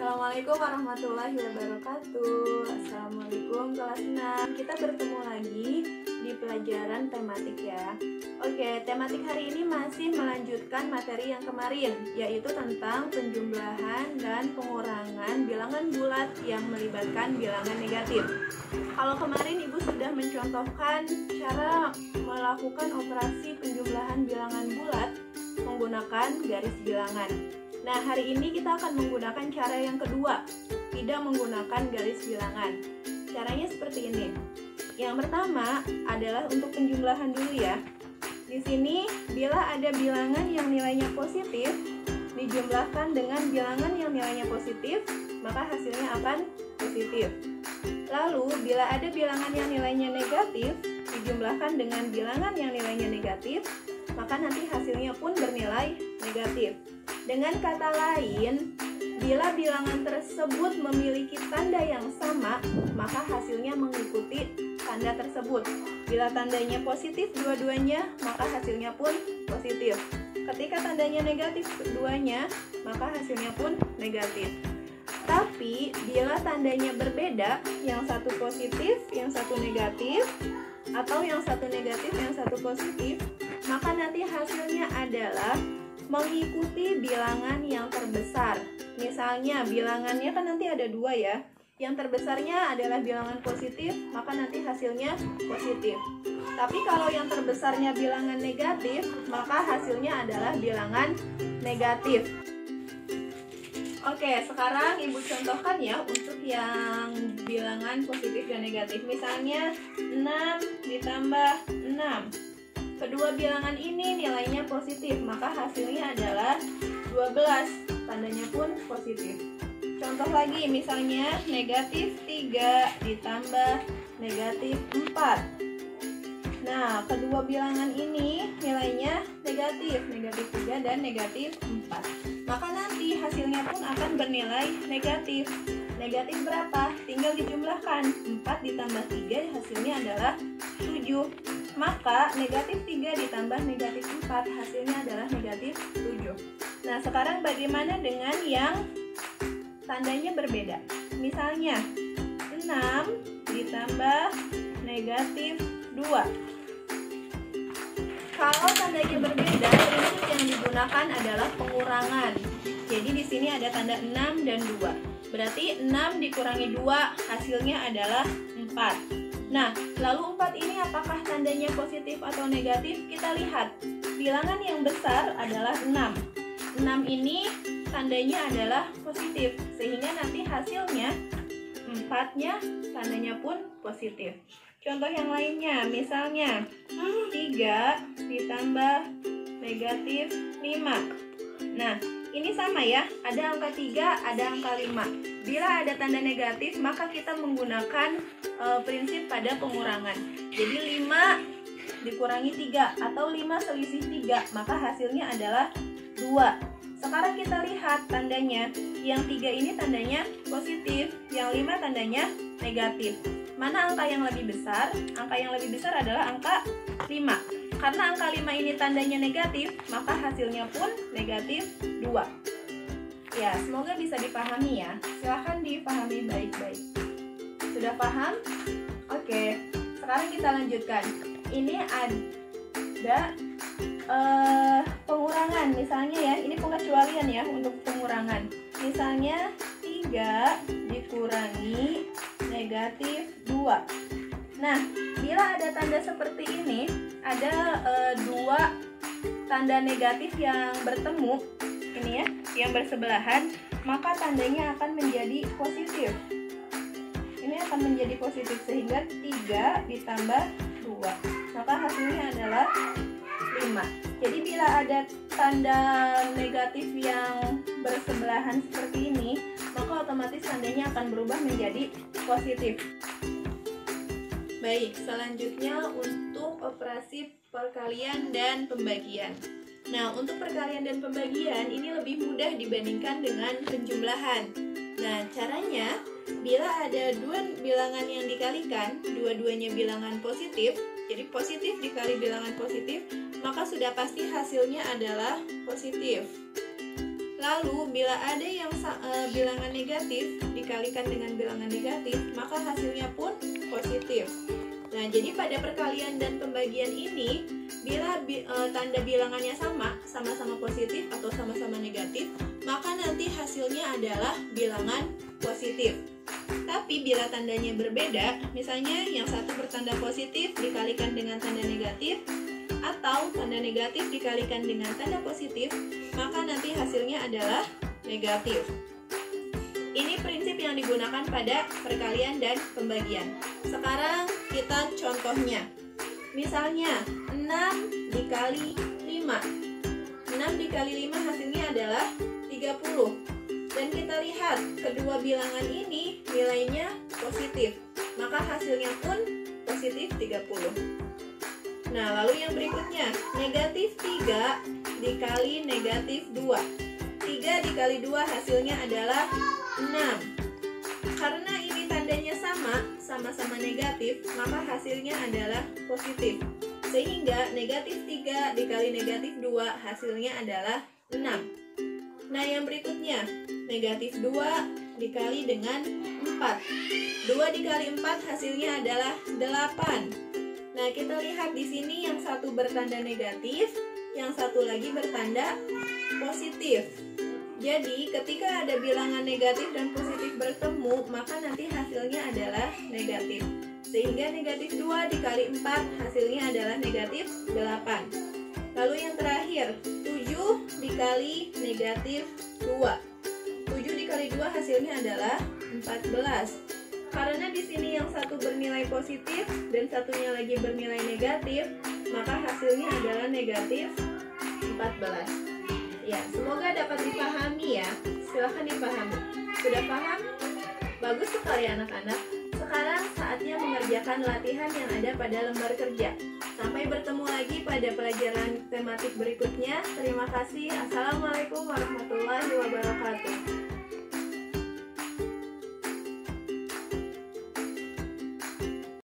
Assalamualaikum warahmatullahi wabarakatuh. Assalamualaikum kelas 6. Kita bertemu lagi di pelajaran tematik ya. Oke, tematik hari ini masih melanjutkan materi yang kemarin, yaitu tentang penjumlahan dan pengurangan bilangan bulat yang melibatkan bilangan negatif. Kalau kemarin Ibu sudah mencontohkan cara melakukan operasi penjumlahan bilangan bulat menggunakan garis bilangan. Nah, hari ini kita akan menggunakan cara yang kedua, tidak menggunakan garis bilangan. Caranya seperti ini. Yang pertama adalah untuk penjumlahan dulu ya. Di sini, bila ada bilangan yang nilainya positif, dijumlahkan dengan bilangan yang nilainya positif, maka hasilnya akan positif. Lalu, bila ada bilangan yang nilainya negatif, dijumlahkan dengan bilangan yang nilainya negatif, maka nanti hasilnya pun bernilai negatif. Dengan kata lain, bila bilangan tersebut memiliki tanda yang sama, maka hasilnya mengikuti tanda tersebut. Bila tandanya positif dua-duanya, maka hasilnya pun positif. Ketika tandanya negatif keduanya, maka hasilnya pun negatif. Tapi, bila tandanya berbeda, yang satu positif, yang satu negatif, atau yang satu negatif, yang satu positif, maka nanti hasilnya adalah mengikuti bilangan yang terbesar. Misalnya bilangannya kan nanti ada dua ya. Yang terbesarnya adalah bilangan positif, maka nanti hasilnya positif. Tapi kalau yang terbesarnya bilangan negatif, maka hasilnya adalah bilangan negatif. Oke, sekarang Ibu contohkan ya untuk yang bilangan positif dan negatif. Misalnya 6 ditambah 6. Kedua bilangan ini nilainya positif, maka hasilnya adalah 12, tandanya pun positif. Contoh lagi, misalnya negatif 3 ditambah negatif 4. Nah, kedua bilangan ini nilainya negatif, negatif 3 dan negatif 4. Maka nanti hasilnya pun akan bernilai negatif. Negatif berapa? Tinggal dijumlahkan. 4 ditambah 3 hasilnya adalah 7. Maka negatif 3 ditambah negatif 4 hasilnya adalah negatif 7. Nah, sekarang bagaimana dengan yang tandanya berbeda? Misalnya 6 ditambah negatif 2. Kalau tandanya berbeda, prinsip yang digunakan adalah pengurangan. Jadi di sini ada tanda 6 dan 2. Berarti 6 dikurangi 2 hasilnya adalah 4. Nah, lalu 4 ini apakah tandanya positif atau negatif? Kita lihat. Bilangan yang besar adalah 6. 6 ini tandanya adalah positif, sehingga nanti hasilnya 4-nya tandanya pun positif. Contoh yang lainnya, misalnya 3 ditambah negatif 5. Nah, ini sama ya, ada angka 3, ada angka 5. Bila ada tanda negatif, maka kita menggunakan prinsip pada pengurangan. Jadi 5 dikurangi 3 atau 5 selisih 3, maka hasilnya adalah 2. Sekarang kita lihat tandanya. Yang 3 ini tandanya positif, yang 5 tandanya negatif. Mana angka yang lebih besar? Angka yang lebih besar adalah angka 5. Karena angka 5 ini tandanya negatif, maka hasilnya pun negatif 2. Ya, semoga bisa dipahami ya. Silahkan dipahami baik-baik. Sudah paham? Oke, sekarang kita lanjutkan. Ini ada pengurangan. Misalnya ya, ini pengecualian ya untuk pengurangan. Misalnya 3 dikurangi negatif 2. Nah, bila ada tanda seperti ini, ada 2 tanda negatif yang bertemu, ini ya, yang bersebelahan, maka tandanya akan menjadi positif. Ini akan menjadi positif sehingga 3 ditambah 2, maka hasilnya adalah 5. Jadi bila ada tanda negatif yang bersebelahan seperti ini, maka otomatis tandanya akan berubah menjadi positif. Baik, selanjutnya untuk operasi perkalian dan pembagian. Nah, untuk perkalian dan pembagian ini lebih mudah dibandingkan dengan penjumlahan. Nah, caranya, bila ada dua bilangan yang dikalikan, dua-duanya bilangan positif, jadi positif dikali bilangan positif, maka sudah pasti hasilnya adalah positif. Lalu bila ada yang bilangan negatif dikalikan dengan bilangan negatif, maka hasilnya pun positif. Nah, jadi pada perkalian dan pembagian ini, bila tanda bilangannya sama-sama positif atau sama-sama negatif, maka nanti hasilnya adalah bilangan positif. Tapi bila tandanya berbeda, misalnya yang satu bertanda positif dikalikan dengan tanda negatif, atau tanda negatif dikalikan dengan tanda positif, maka nanti hasilnya adalah negatif. Ini prinsip yang digunakan pada perkalian dan pembagian. Sekarang kita contohnya. Misalnya 6 dikali 5. 6 dikali 5 hasilnya adalah 30. Dan kita lihat kedua bilangan ini nilainya positif, maka hasilnya pun positif 30. Nah, lalu yang berikutnya, negatif 3 dikali negatif 2. 3 dikali 2 hasilnya adalah 6. Karena ini tandanya sama-sama negatif, maka hasilnya adalah positif. Sehingga negatif 3 dikali negatif 2 hasilnya adalah 6. Nah, yang berikutnya, negatif 2 dikali dengan 4. 2 dikali 4 hasilnya adalah 8. Nah, kita lihat di sini yang satu bertanda negatif, yang satu lagi bertanda positif. Jadi, ketika ada bilangan negatif dan positif bertemu, maka nanti hasilnya adalah negatif. Sehingga negatif 2 dikali 4 hasilnya adalah negatif 8. Lalu yang terakhir, 7 dikali negatif 2. 7 dikali 2 hasilnya adalah 14. Karena di sini yang satu bernilai positif dan satunya lagi bernilai negatif, maka hasilnya adalah negatif 14. Ya, semoga dapat dipahami ya. Silahkan dipahami. Sudah paham? Bagus sekali anak-anak. Sekarang saatnya mengerjakan latihan yang ada pada lembar kerja. Sampai bertemu lagi pada pelajaran tematik berikutnya. Terima kasih. Assalamualaikum warahmatullahi wabarakatuh.